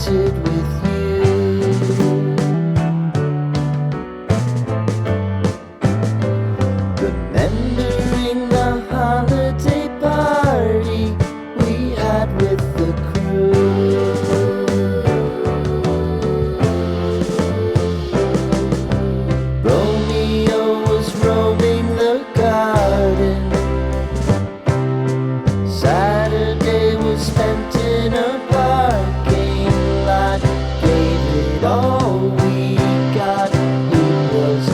rented with you. Remembering the holiday party we had with the crew. Romeo was roaming the garden. Saturday was spent in a parking lot. Gave it all we got. It was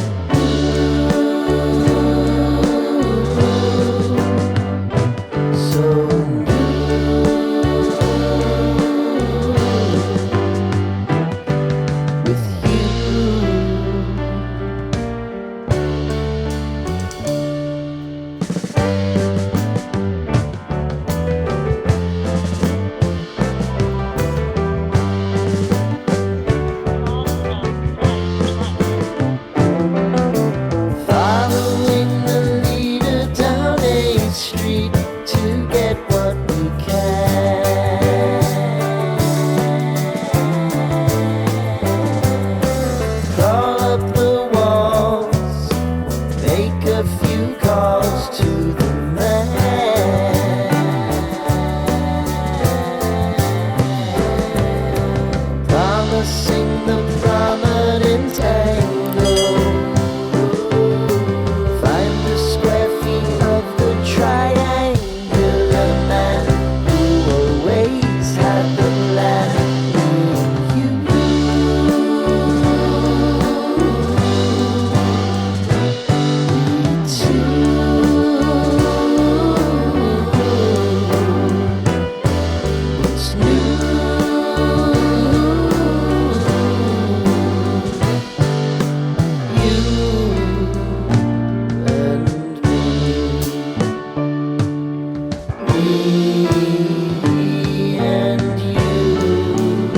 so with you. Following the leader down 8th Street to get what we can. Crawl up the walls, make a few calls to the man. Promising the prominent angle. Find the square feet of the triangular man who always had the plan. You What's new? You and me, and you.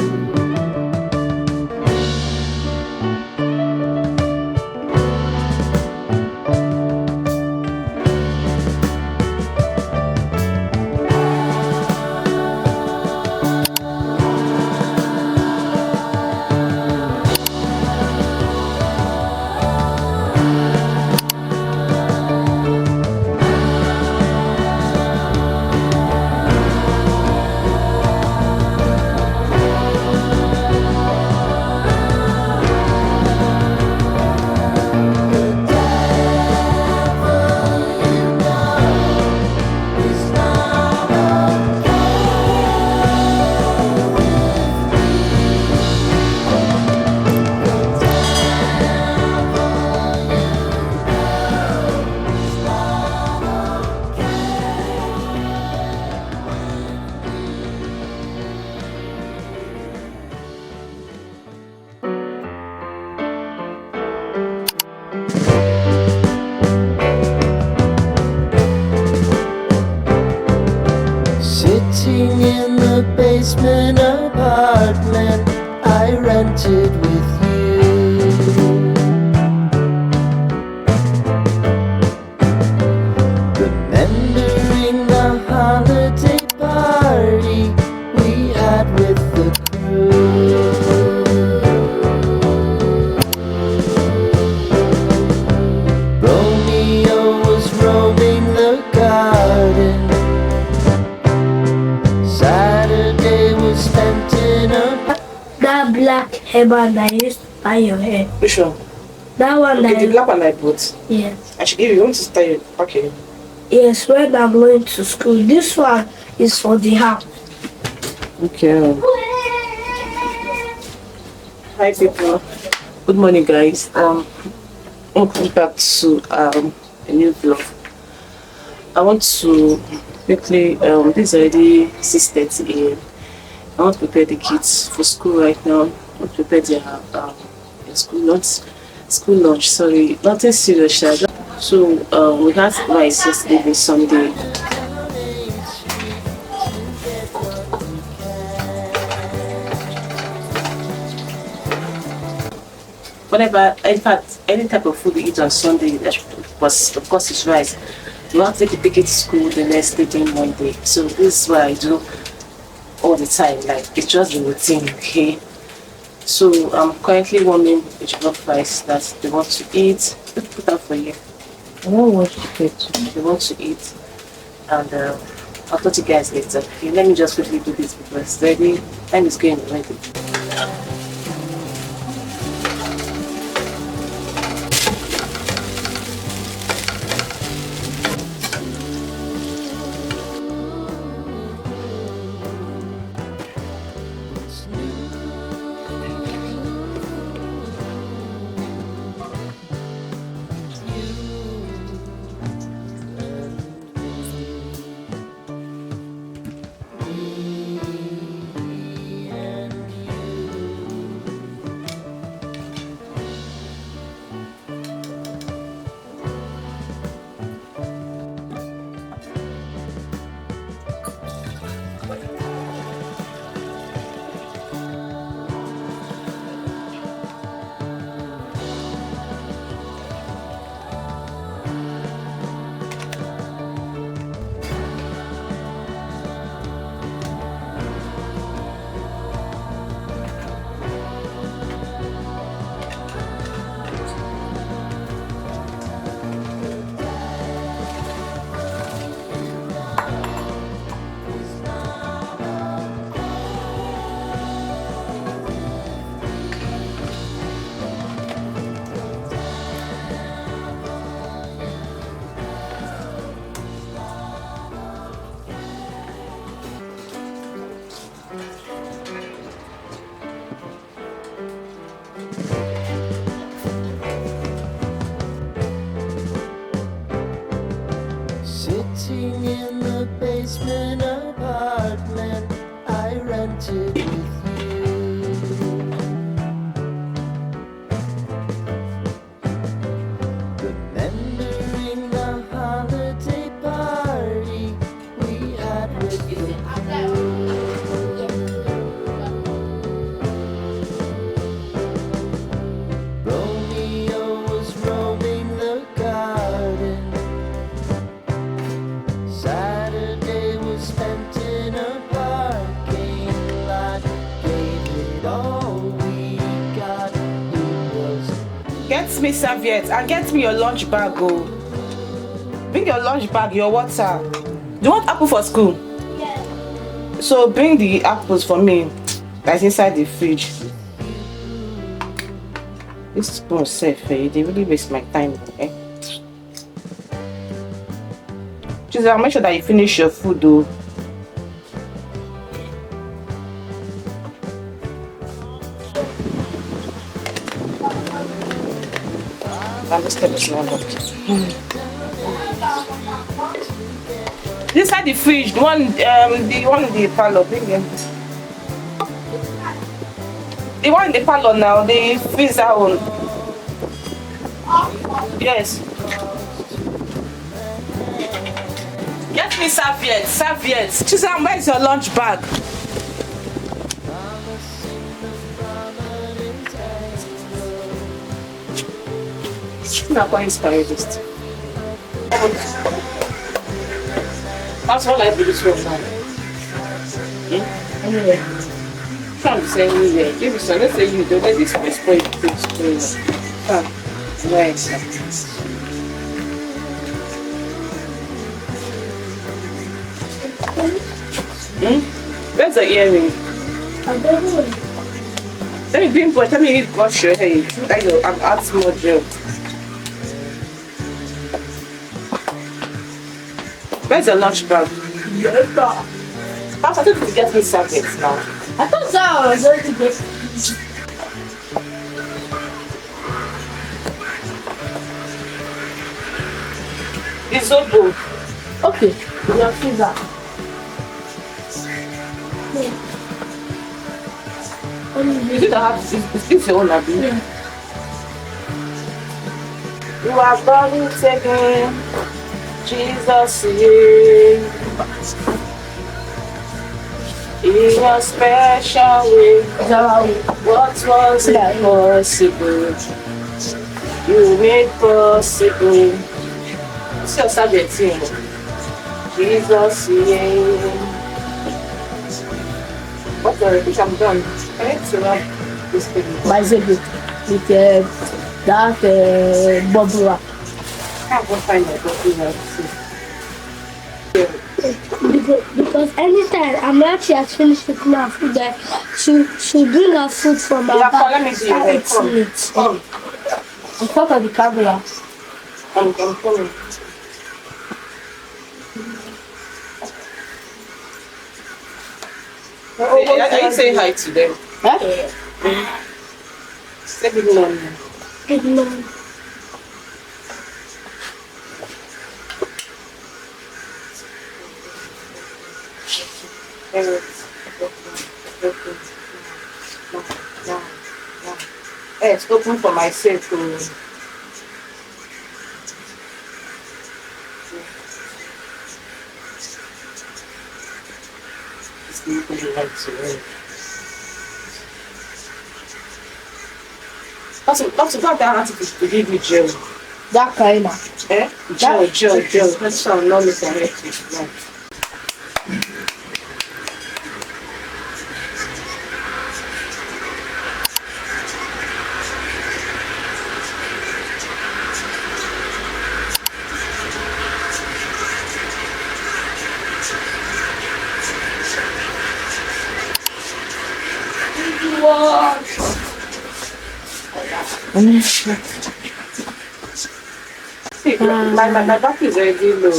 Sitting in the basement apartment I rented with you. Remembering the holiday party we had with the crew. Romeo was roaming the garden. Saturday was spent in a That black hairband that you used to tie your hair. Which one? That one Okay, that the black one I put. yes. I should give you. You want to style it? Okay. Yes, when I'm going to school. This one is for the house. Okay. Hi people. Good morning guys. Welcome back to a new vlog. I want to quickly this is already 6:30 a.m. I want to prepare the kids for school right now. I want to prepare their school lunch, sorry, nothing serious, sha. So we had rice yesterday with Sunday. Whenever, in fact, any type of food we eat on Sunday, was of course it's rice. You have to take it to school the next day, Monday. So this is what I do all the time. Like it's just the routine, okay? So I'm currently warming the jollof rice that they want to eat. Let's put that for you. I don't want to get to. They want to eat, and I'll talk to you guys later. Okay, let me just quickly do this because ready. Time is going already. Sitting in the basement apartment I rented with you. Remembering the holiday party we had with the crew. Romeo was roaming the garden. Saturday was spent in a parking lot. Gave it all we got. It was Get me serviette and get me your lunch bag. Oh. Bring your lunch bag, your water. Do you want apple for school? Yeah. So bring the apples for me. That's inside the fridge. This spoon safe, eh? They really waste my time, eh? Just make sure that you finish your food, though. I'm just going to inside the fridge, the one in the parlor. Bring them. The one in the parlor now, the freezer one. Yes. Get me serviette. Chisam, where's your lunch bag? I'm not going to inspire this. That's all I do this one now. Anyway. Trying to say anyway. Give me some. Let's say you don't let this one spoil. Right. Where's the earring? Let me bring for. Tell me you need to wash your hair. Like I'm add small gel. Where's the lunch bag? I started to get me serviettes now. I thought so. I was going to get. It's so good. Okay, your freezer. You didn't have this your own Abby. Yeah. You are going taken. Jesus in a special way. What was impossible, you made possible. What's your subject here? Jesus in What the fish I'm done. I need to have this thing. bicycle with that bubble wrap. I can't go find my bottle now. Because anytime Amarachi has finished eating her food there, she'll bring her food from her Yeah, bag let me see your and head. Come. eating it. Come. On top of the camera. I'm coming. Are you saying hi to them? Huh? Say good morning. Good morning. Hey, it's open for myself. That's about that to give me gel. That kind of. Eh? Gel. That's how I'm not missing it. See, my back is already low.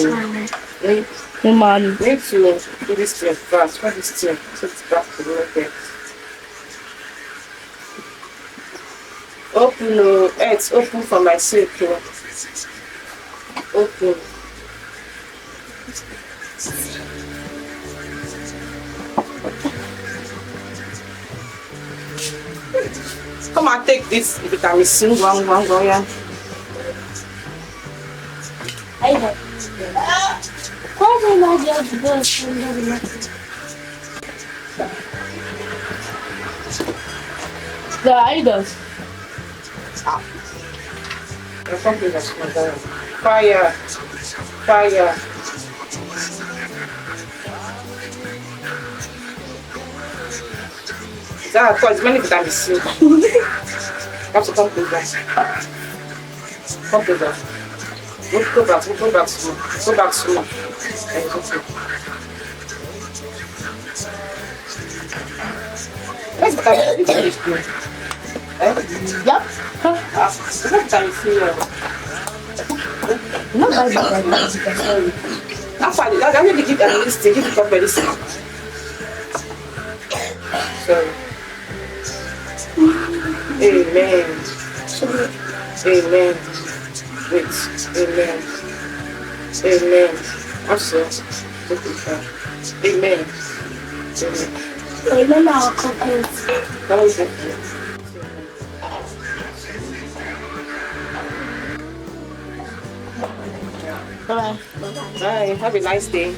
Hey man. Need to do this thing fast. What is this thing? So it's back to the market. Open, it's open for my sake. Open. Come and take this vitamin C. Go, yeah. Why don't I just go under the mat? The idols. There's something that's not there. Fire. That cause many vitamin C. You have to come closer. Come closer. Go back slow. Go back slow. And it's okay. Where's vitamin C? Yep. It's not vitamin C here. Not by the After I need to give at least give it up medicine. Sorry. Amen. Wait. Amen. Also, Amen. Remember our couples. That was it. Bye. Bye. Have a nice day.